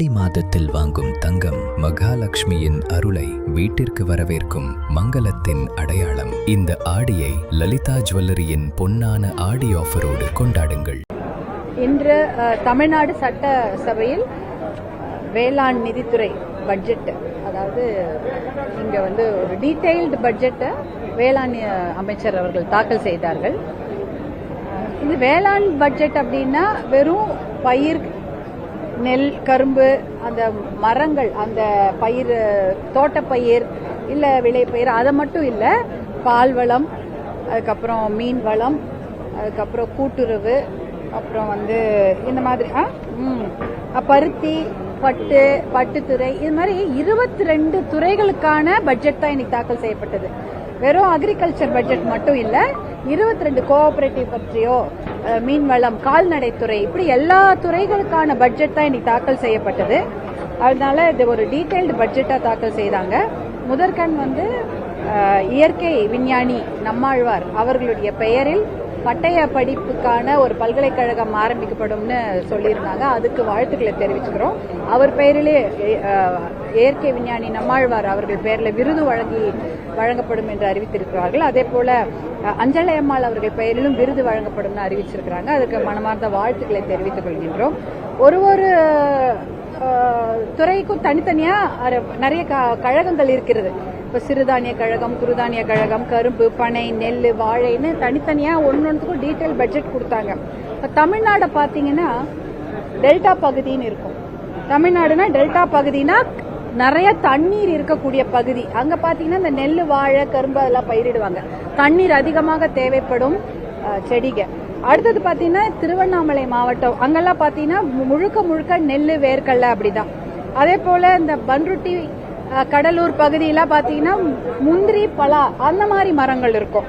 ஆடி மாதத்தில் வாங்கும் தங்கம் மகாலட்சுமியின் அருளை வீட்டிற்கு வரவேற்கும் மங்களத்தின் அடையாளம். இந்த ஆடியை லலிதா ஜுவல்லரியின் பொன்னான ஆடி ஆஃபரோடு கொண்டாடுங்கள். இன்று தமிழ்நாடு சட்டசபையில் வேளாண் நிதித்துறை பட்ஜெட், அதாவது இங்க ஒரு டீடைல்டு பட்ஜெட்டை வேளாண் அமைச்சர் அவர்கள் தாக்கல் செய்தார்கள். இது வேளாண் பட்ஜெட் அப்படின்னா வெறும் பயிர், நெல், கரும்பு, அந்த மரங்கள், அந்த பயிர், தோட்டப்பயிர் இல்ல விளைப்பயிர், அதை மட்டும் இல்ல, பால் வளம், அதுக்கப்புறம் மீன் வளம், அதுக்கப்புறம் கூட்டுறவு, அப்புறம் இந்த மாதிரி பருத்தி, பட்டுத்துறை, இது மாதிரி 22 துறைகளுக்கான பட்ஜெட் தான் இன்னைக்கு தாக்கல் செய்யப்பட்டது. வெறும் அக்ரிகல்ச்சர் பட்ஜெட் மட்டும் இல்ல, 22 கோஆபரேட்டிவ் பற்றியோ, மீன்வளம், கால்நடைத்துறை, இப்படி எல்லா துறைகளுக்கான பட்ஜெட் தான் இன்னைக்கு தாக்கல் செய்யப்பட்டது. அதனால இது ஒரு டீடைல்டு பட்ஜெட்டா தாக்கல் செய்தாங்க. முதற்கண் இயற்கை விஞ்ஞானி நம்மாழ்வார் அவர்களுடைய பெயரில் பட்டய படிப்புக்கான ஒரு பல்கலைக்கழகம் ஆரம்பிக்கப்படும்னு சொல்லியிருந்தாங்க. அதுக்கு வாழ்த்துக்களை தெரிவிச்சுக்கிறோம். அவர் பெயரிலே இயற்கை விஞ்ஞானி நம்மாழ்வார் அவர்கள் பெயரில் விருது வழங்கப்படும் என்று அறிவித்திருக்கிறார்கள். அதே போல அஞ்சலை அம்மாள் அவர்கள் பெயரிலும் விருது வழங்கப்படும் அறிவிச்சிருக்கிறாங்க. அதுக்கு மனமார்ந்த வாழ்த்துக்களை தெரிவித்துக் கொள்கின்றோம். ஒரு துறைக்கும் தனித்தனியா நிறைய கழகங்கள் இருக்கிறது. இப்ப சிறுதானிய கழகம், குறுதானிய கழகம், கரும்பு, பனை, நெல், வாழைன்னு தனித்தனியா ஒன்னொன்னுக்கும் டீடைல் பட்ஜெட் கொடுத்தாங்க. இப்ப தமிழ்நாடு பாத்தீங்கன்னா டெல்டா பகுதின்னு இருக்கும். தமிழ்நாடுனா டெல்டா பகுதினா நிறைய தண்ணீர் இருக்கக்கூடிய பகுதி. அங்க பாத்தீங்கன்னா இந்த நெல், வாழை, கரும்பு அதெல்லாம் பயிரிடுவாங்க. தண்ணீர் அதிகமாக தேவைப்படும் செடிக. அடுத்தது பாத்தீங்கன்னா திருவண்ணாமலை மாவட்டம், அங்கெல்லாம் பாத்தீங்கன்னா முழுக்க நெல், வேர்க்கடலை அப்படிதான். அதே போல இந்த பன்ருட்டி, கடலூர் பகுதியெல்லாம் பாத்தீங்கன்னா முந்திரி, பலா, அந்த மாதிரி மரங்கள் இருக்கும்.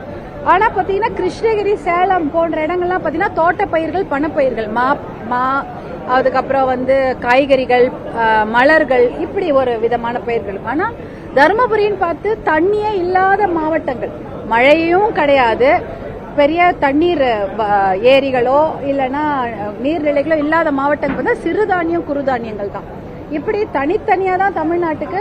ஆனா பாத்தீங்கன்னா கிருஷ்ணகிரி, சேலம் போன்ற இடங்கள்லாம் பாத்தீங்கன்னா தோட்ட பயிர்கள், பணப்பயிர்கள், மா, அதுக்கப்புறம் காய்கறிகள், மலர்கள், இப்படி ஒரு விதமான பயிர்கள். ஆனா தருமபுரின்னு பார்த்து தண்ணியே இல்லாத மாவட்டங்கள், மழையும் கிடையாது, பெரிய தண்ணீர் ஏரிகளோ இல்லைன்னா நீர்நிலைகளோ இல்லாத மாவட்டங்கள் சிறுதானியம், குறுதானியங்கள் தான். இப்படி தனித்தனியா தான் தமிழ்நாட்டுக்கு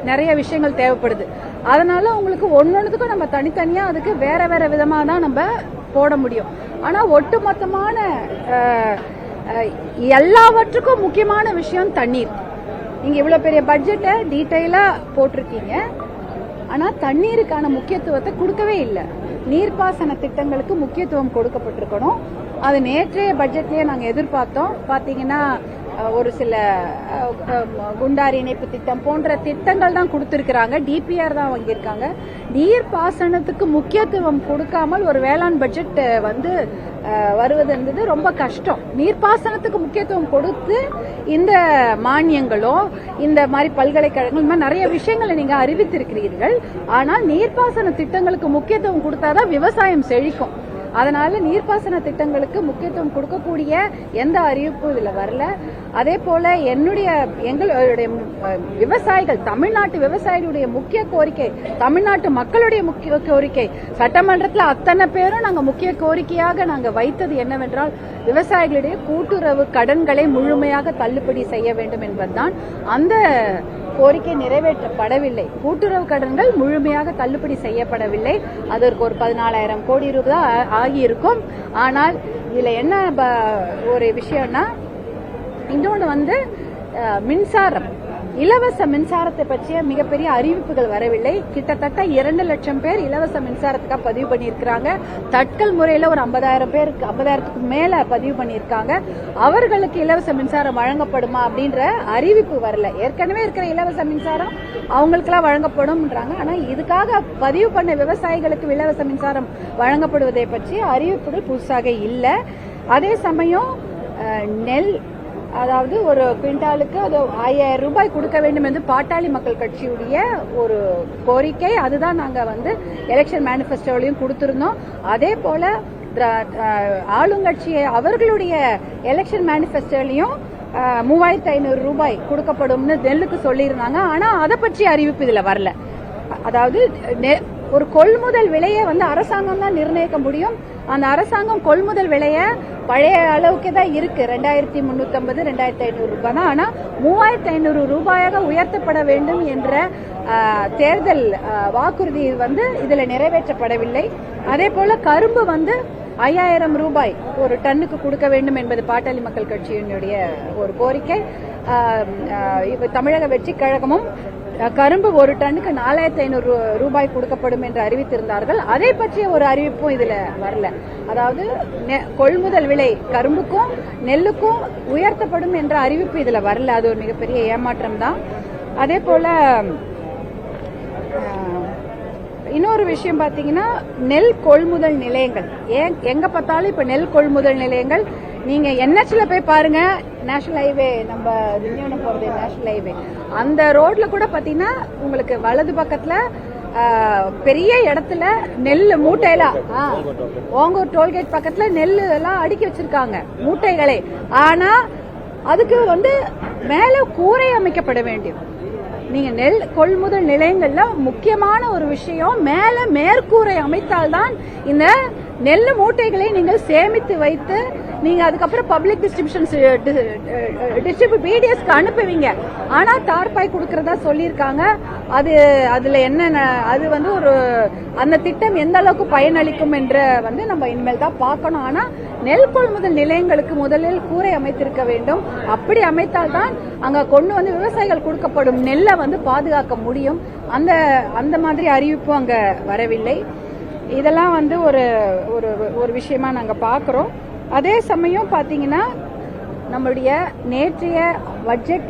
நிறைய விஷயங்கள் தேவைப்படுது. அதனால உங்களுக்கு ஒன்னொன்னுக்கும் நம்ம தனித்தனியா அதுக்கு வேற வேற விதமா தான் நம்ம போட முடியும். ஆனா ஒட்டுமொத்தமான எல்லாவற்றுக்கும் முக்கியமான விஷயம் தண்ணீர். நீங்க இவ்வளவு பெரிய பட்ஜெட்டை டீடைலா போட்டிருக்கீங்க, ஆனா தண்ணீருக்கான முக்கியத்துவத்தை கொடுக்கவே இல்லை. நீர்ப்பாசன திட்டங்களுக்கு முக்கியத்துவம் கொடுக்கப்பட்டிருக்கணும். அது நேற்றைய பட்ஜெட்லயே நாங்க எதிர்பார்த்தோம். பாத்தீங்கன்னா ஒரு சில குண்டாரி இணைப்பு திட்டம் போன்ற திட்டங்கள் தான் கொடுத்திருக்கிறாங்க, டிபிஆர் தான் வாங்கியிருக்காங்க. நீர்ப்பாசனத்துக்கு முக்கியத்துவம் கொடுக்காமல் ஒரு வேளாண் பட்ஜெட் வருவது என்பது ரொம்ப கஷ்டம். நீர்ப்பாசனத்துக்கு முக்கியத்துவம் கொடுத்து இந்த மானியங்களோ, இந்த மாதிரி பல்கலைக்கழகங்கள், இந்த மாதிரி நிறைய விஷயங்களை நீங்க அறிவித்திருக்கிறீர்கள். ஆனால் நீர்ப்பாசன திட்டங்களுக்கு முக்கியத்துவம் கொடுத்தாதான் விவசாயம் செழிக்கும். அதனால நீர்ப்பாசன திட்டங்களுக்கு முக்கியத்துவம் கொடுக்கக்கூடிய எந்த அறிவிப்பும் இதுல வரல. அதே போல எங்களுடைய விவசாயிகள், தமிழ்நாட்டு விவசாயிகளுடைய முக்கிய கோரிக்கை, தமிழ்நாட்டு மக்களுடைய முக்கிய கோரிக்கை, சட்டமன்றத்தில் அத்தனை பேரும் நாங்க முக்கிய கோரிக்கையாக நாங்க வைத்தது என்னவென்றால் விவசாயிகளுடைய கூட்டுறவு கடன்களை முழுமையாக தள்ளுபடி செய்ய வேண்டும் என்பதுதான். அந்த கோரிக்கை நிறைவேற்றப்படவில்லை. கூட்டுறவு கடன்கள் முழுமையாக தள்ளுபடி செய்யப்படவில்லை. அதற்கு ஒரு 14,000 கோடி ரூபாய் ஆகியிருக்கும். ஆனால் இதுல என்ன ஒரு விஷயம்னா, இன்னொன்று மின்சாரம், இலவச மின்சாரத்தை பற்றிய மிகப்பெரிய அறிவிப்புகள் வரவில்லை. கிட்டத்தட்ட 2 லட்சம் பேர் இலவச மின்சாரத்துக்காக பதிவு பண்ணியிருக்கிறாங்க. தட்கல் முறையில ஒரு 50,000க்கு மேல பதிவு பண்ணியிருக்காங்க. அவர்களுக்கு இலவச மின்சாரம் வழங்கப்படுமா அப்படின்ற அறிவிப்பு வரல. ஏற்கனவே இருக்கிற இலவச மின்சாரம் அவங்களுக்கெல்லாம் வழங்கப்படும்ன்றாங்க. ஆனா இதுக்காக பதிவு பண்ண விவசாயிகளுக்கு இலவச மின்சாரம் வழங்கப்படுவதை பற்றி அறிவிப்புகள் புதுசாக இல்லை. அதே சமயம் நெல், அதாவது ஒரு குவிண்டாலுக்கு அது 5,000 ரூபாய் கொடுக்க வேண்டும் என்று பாட்டாளி மக்கள் கட்சியுடைய ஒரு கோரிக்கை. அதுதான் நாங்க எலெக்ஷன் மேனிபெஸ்டோலையும் கொடுத்திருந்தோம். அதே போல ஆளுங்கட்சி அவர்களுடைய எலெக்ஷன் மேனிபெஸ்டோலையும் 3,500 ரூபாய் கொடுக்கப்படும்னு நெல்லுக்கு சொல்லியிருந்தாங்க. ஆனா அதை பற்றி அறிவிப்பு இதுல வரல. அதாவது ஒரு கொள்முதல் விலையை அரசாங்கம் தான் நிர்ணயிக்க முடியும். அந்த அரசாங்கம் கொள்முதல் விலையை பழைய அளவுக்கு தான் இருக்கு. 2350 2500 ரூபாய் தான். ஆனா 3500 ரூபாயாக உயர்த்தப்பட வேண்டும் என்ற தேர்தல் வாக்குறுதி இதுல நிறைவேற்றப்படவில்லை. அதே போல கரும்பு 5000 ரூபாய் ஒரு டன்னுக்கு கொடுக்க வேண்டும் என்பது பாட்டாளி மக்கள் கட்சியினுடைய ஒரு கோரிக்கை. தமிழக வெற்றி கழகமும் கரும்பு ஒரு டன்னுக்கு 4500 ரூபாய் கொடுக்கப்படும் என்று அறிவித்திருந்தார்கள். அதை பற்றிய ஒரு அறிவிப்பும் இதுல வரல. அதாவது கொள்முதல் விலை கரும்புக்கும் நெல்லுக்கும் உயர்த்தப்படும் என்ற அறிவிப்பு இதுல வரல. அது ஒரு மிகப்பெரிய ஏமாற்றம் தான். அதே போல இன்னொரு விஷயம் பாத்தீங்கன்னா, நெல் கொள்முதல் நிலையங்கள் எங்க பார்த்தாலும் இப்ப நெல் கொள்முதல் நிலையங்கள் நீங்க என்ஹெச்ல போய் பாருங்க, நேஷனல் ஹைவே நம்ம திண்டிவனம் போறது நேஷனல் ஹைவே, அந்த ரோட்ல கூட பாத்தீங்கன்னா உங்களுக்கு வலது பக்கத்துல பெரிய இடத்துல நெல் மூட்டையெல்லாம் ஓங்கூர் டோல்கேட் பக்கத்துல நெல் எல்லாம் அடுக்கி வச்சிருக்காங்க மூட்டைகளே. ஆனா அதுக்கு மேல கூரை அமைக்கப்பட வேண்டும். நீங்க நெல் கொள்முதல் நிலையங்கள்ல முக்கியமான ஒரு விஷயம், மேல மேற்கூரை அமைத்தால்தான் இந்த நெல் மூட்டைகளை நீங்கள் சேமித்து வைத்து நீங்க அதுக்கப்புறம் பப்ளிக் பிடிஎஸ்க்கு அனுப்புவீங்க. ஆனா தார்பாய் கொடுக்கறதா சொல்லியிருக்காங்க. அதுல என்ன அது ஒரு அந்த திட்டம் எந்த அளவுக்கு பயனளிக்கும் என்று நம்ம இனிமேல் தான் பார்க்கணும். ஆனா நெல் கொள்முதல் நிலையங்களுக்கு முதலில் கூரை அமைத்திருக்க வேண்டும். அப்படி அமைத்தால்தான் அங்க கொண்டு விவசாயிகள் கொடுக்கப்படும் நெல்லை பாதுகாக்க முடியும். அந்த மாதிரி அறிவிப்பு அங்க வரவில்லை. இதெல்லாம் ஒரு விஷயமா நாங்க பாக்குறோம். அதே சமயம் பாத்தீங்கன்னா, நம்மளுடைய நேற்றைய பட்ஜெட்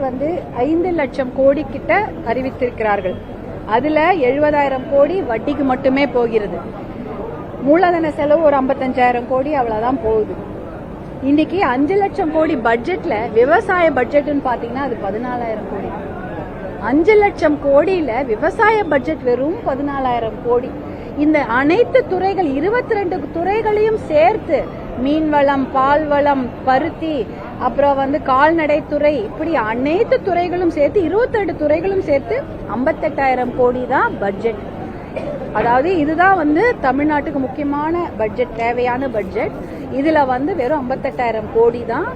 5 லட்சம் கோடி கிட்ட அறிவித்திருக்கிறார்கள். அதுல 70,000 கோடி வட்டிக்கு மட்டுமே போகிறது. மூலதன செலவு ஒரு 55,000 கோடி அவ்வளவுதான் போகுது. இன்னைக்கு 5 லட்சம் கோடி பட்ஜெட்ல விவசாய பட்ஜெட்னு பாத்தீங்கன்னா அது 14,000 கோடி. 5 லட்சம் கோடியில விவசாய பட்ஜெட் வெறும் 14,000 கோடி. இந்த அனைத்து துறைகள் 22 துறைகளையும் சேர்த்து, மீன்வளம், பால்வளம், பருத்தி, அப்புறம் கால்நடை துறை, இப்படி அனைத்து துறைகளும் சேர்த்து 22 துறைகளும் சேர்த்து 58,000 கோடி தான் பட்ஜெட். அதாவது இதுதான் தமிழ்நாட்டுக்கு முக்கியமான பட்ஜெட், தேவையான பட்ஜெட். இதுல வெறும் 58,000 கோடி தான்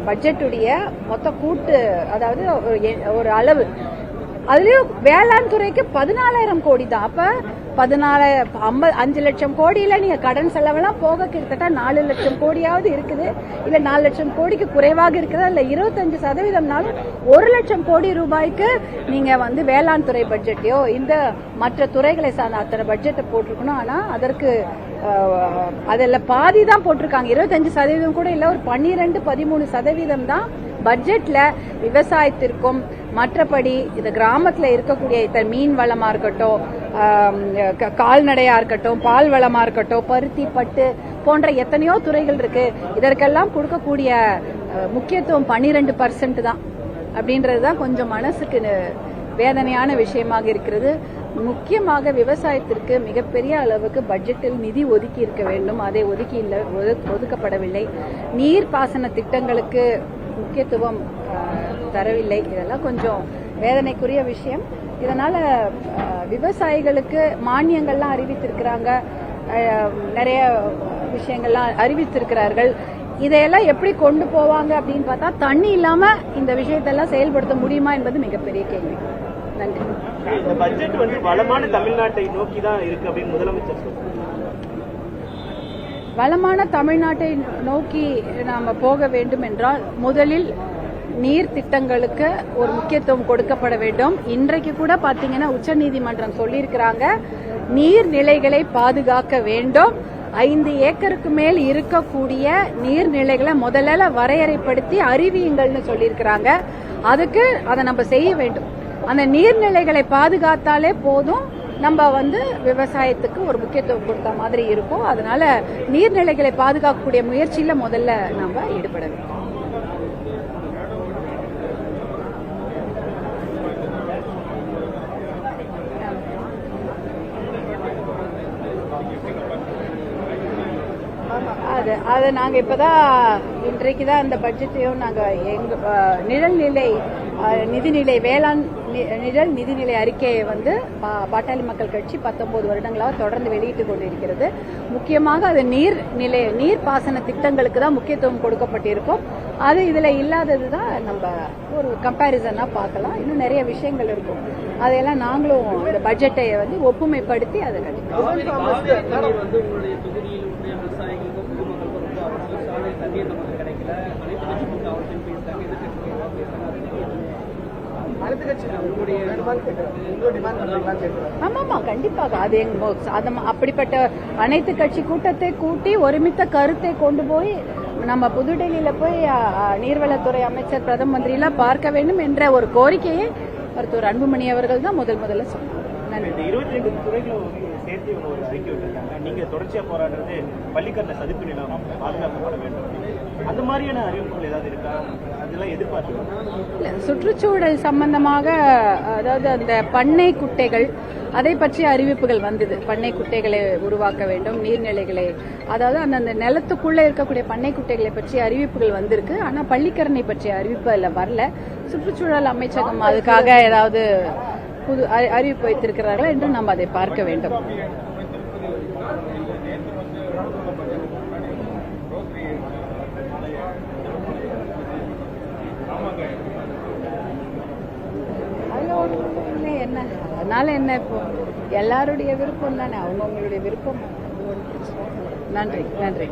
பட்ஜெட்டுடைய மொத்த கூட்டு, அதாவது ஒரு அளவு. அதுலயும் வேளாண் துறைக்கு 14,000 கோடி தான். அப்ப 5 லட்சம் கோடியில நீங்க கடன் செலவெல்லாம் போக கிட்டத்தட்ட 4 லட்சம் கோடியாவது இருக்குது. இல்ல 4 லட்சம் கோடிக்கு குறைவாக இருக்குது. இல்ல 25%, 1 லட்சம் கோடி ரூபாய்க்கு நீங்க வேளாண் துறை பட்ஜெட்டையோ இந்த மற்ற துறைகளை சார்ந்த அத்தனை பட்ஜெட்டை போட்டிருக்கணும். ஆனா அதற்கு அதில் பாதி தான் போட்டிருக்காங்க. 25% கூட இல்ல, ஒரு 12-13% தான் பட்ஜெட்ல விவசாயத்திற்கும் மற்றபடி இந்த கிராமத்துல இருக்கக்கூடிய மீன் வளமா இருக்கட்டும், கால்நடையா இருக்கட்டும், பால் வளமா இருக்கட்டும், பருத்தி, பட்டு போன்ற எத்தனையோ துறைகள் இருக்கு. இதற்கெல்லாம் கொடுக்கக்கூடிய முக்கியத்துவம் 12% தான். அப்படின்றதுதான் கொஞ்சம் மனசுக்கு வேதனையான விஷயமாக இருக்கிறது. முக்கியமாக விவசாயத்திற்கு மிகப்பெரிய அளவுக்கு பட்ஜெட்டில் நிதி ஒதுக்கி இருக்க வேண்டும். அதை ஒதுக்கப்படவில்லை. நீர்ப்பாசன திட்டங்களுக்கு முக்கியத்துவம் தரவில்லை. இதெல்லாம் கொஞ்சம் வேதனைக்குரிய விஷயம். இதனால விவசாயிகளுக்கு மானியங்கள்லாம் அறிவித்திருக்கிறாங்க, நிறைய விஷயங்கள்லாம் அறிவித்திருக்கிறார்கள். இதையெல்லாம் எப்படி கொண்டு போவாங்க அப்படின்னு பார்த்தா, தண்ணி இல்லாம இந்த விஷயத்தெல்லாம் செயல்படுத்த முடியுமா என்பது மிகப்பெரிய கேள்வி. நன்றி. இந்த பட்ஜெட் வளமான தமிழ்நாட்டை நோக்கி தான் இருக்கு அப்படின்னு முதலமைச்சர் சொல்றாரு. வளமான தமிழ்நாட்டை நோக்கி நாம போக வேண்டும் என்றால் முதலில் நீர் திட்டங்களுக்கு ஒரு முக்கியத்துவம் கொடுக்கப்பட வேண்டும். இன்றைக்கு கூட பாத்தீங்கன்னா உச்சநீதிமன்றம் சொல்லியிருக்கிறாங்க, நீர்நிலைகளை பாதுகாக்க வேண்டும். 5 ஏக்கருக்கு மேல் இருக்கக்கூடிய நீர்நிலைகளை முதல்ல வரையறைப்படுத்தி அறிவியுங்கள்னு சொல்லியிருக்கிறாங்க. அதுக்கு அதை நம்ம செய்ய வேண்டும். அந்த நீர்நிலைகளை பாதுகாத்தாலே போதும், நம்ம விவசாயத்துக்கு ஒரு முக்கியத்துவம் கொடுத்த மாதிரி இருக்கும். அதனால நீர்நிலைகளை பாதுகாக்கக்கூடிய முயற்சியில முதல்ல நம்ம ஈடுபட வேண்டும். அதை நாங்கள் இப்போதான் இன்றைக்கு தான் அந்த பட்ஜெட்டையும் நாங்கள் நிழல்நிலை நிதிநிலை வேளாண் நிழல் நிதிநிலை அறிக்கையை வந்து பாட்டாளி மக்கள் கட்சி 19 வருடங்களாக தொடர்ந்து வெளியிட்டுக் கொண்டிருக்கிறது. முக்கியமாக அது நீர்ப்பாசன திட்டங்களுக்கு தான் முக்கியத்துவம் கொடுக்கப்பட்டிருக்கும். அது இதில் இல்லாதது தான் நம்ம ஒரு கம்பேரிசனாக பார்க்கலாம். இன்னும் நிறைய விஷயங்கள் இருக்கும். அதையெல்லாம் நாங்களும் இந்த பட்ஜெட்டை வந்து ஒப்புமைப்படுத்தி அதை ஆமாமா கண்டிப்பாக அது அப்படிப்பட்ட அனைத்து கட்சி கூட்டத்தை கூட்டி ஒருமித்த கருத்தை கொண்டு போய் நம்ம புதுடெல்லியில போய் நீர்வளத்துறை அமைச்சர் பிரதம மந்திரியெல்லாம் பார்க்க வேண்டும் என்ற ஒரு கோரிக்கையை மருத்துவர் அன்புமணி அவர்கள் தான் முதல்ல சொன்னார். நன்றி. 22 துறைகளும் சேர்த்து ஒரு அறிக்கை விட்டுருக்காங்க. நீங்க தொடர்ச்சியா போராடுறது பள்ளிக்கரண சதுப்பு நிலம் பாதுகாக்கப்பட வேண்டும். அந்த மாதிரியான அறிவிப்புகள் ஏதாவது இருக்கா? அதெல்லாம் எதிர்பார்த்து சுற்றுச்சூழல் சம்பந்தமாக, அதாவது அந்த பண்ணை குட்டைகள் அதை பற்றிய அறிவிப்புகள் வந்தது. பண்ணை குட்டைகளை உருவாக்க வேண்டும், நீர்நிலைகளை, அதாவது அந்த நிலத்துக்குள்ள இருக்கக்கூடிய பண்ணை குட்டைகளை பற்றிய அறிவிப்புகள் வந்திருக்கு. ஆனா பள்ளிக்கரணை பற்றிய அறிவிப்பு அதில் வரல. சுற்றுச்சூழல் அமைச்சகம் அதுக்காக ஏதாவது புது அறிவிப்பு வைத்திருக்கிறார்கள் என்று நாம் அதை பார்க்க வேண்டும். என்ன அதனால என்ன, இப்போ எல்லாருடைய விருப்பம் தானே, அவங்கவுங்களுடைய விருப்பம். நன்றி நன்றி.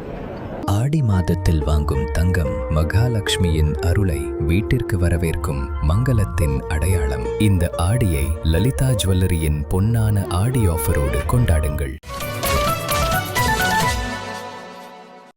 ஆடி மாதத்தில் வாங்கும் தங்கம் மகாலட்சுமியின் அருளை வீட்டிற்கு வரவேற்கும் மங்களத்தின் அடையாளம். இந்த ஆடியை லலிதா ஜுவல்லரியின் பொன்னான ஆடி ஆஃபரோடு கொண்டாடுங்கள்.